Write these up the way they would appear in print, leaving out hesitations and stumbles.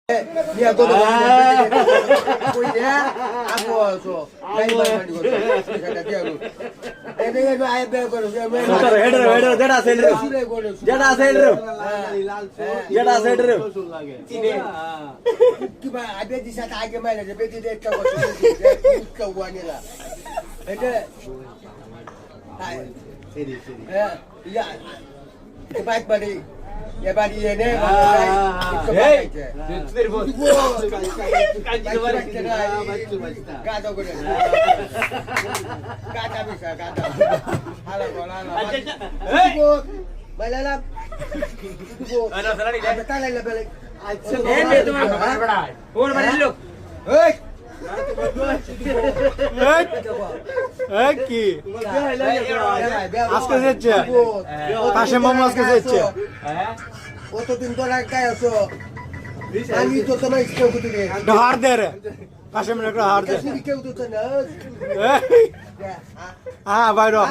Dia tu punya aku so main main ko kata dia lu ini kan ayat dia ko header jada side ro jada side ro ini kiba abe di sata aja main aja beti dia ko ko wani la itu ya kebaik bari ya bari ini Gata ko rin. Gata bisa, gata. Hala ko, hala. Hey! Malalam. Ano sala ni? Betala la balik. Hindi तुम्हारा बड़ा बड़ा है और बड़े लोग Hey! কি আজকে যাচ্ছে পাশে মামা আজকে যাচ্ছে কতদিন ধরে কাজ আছো আমি তো তোমার ইচ্ছা করতে রে হার দে রে পাশে মনে করে হার দে কাছে কেউ তো না হ্যাঁ বাইরো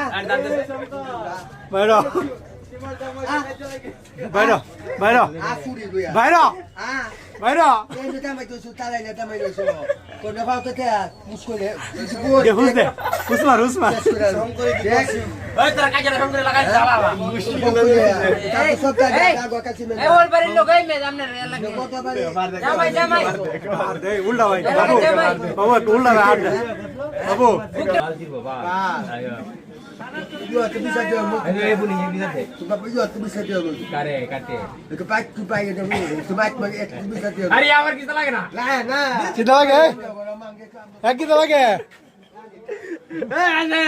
বাইরো বাইরো বাইরো আসুরি লইয়া বাইরো আ বাইরো এই যে তামাই তো সুতালাই না তামাই রইছো কোন ভাও তো তে মুশকিলে দে হুস দে হুসমার হুসমার দেখ ओए तेरा काजर हम करे लगा चला बा এই সব কাগজ কাছে মে ए और बड़े लोग है मैं सामने लगे কত বারে জামাই জামাই হার দে উল্টা ভাই বাবু বাবু উল্টা হার দে বাবু Yo tu bisa dia mu. ayo ibu ni bisa deh Sebab yo tu bisa dia mu. kare kate Kepak tu payah dia mu. Sebab bagi tu bisa dia. अरे यावर किस लगे ना Lah nah. চিন্তা লাগে Orang mangke kamu. এক কি লাগে ए अंजय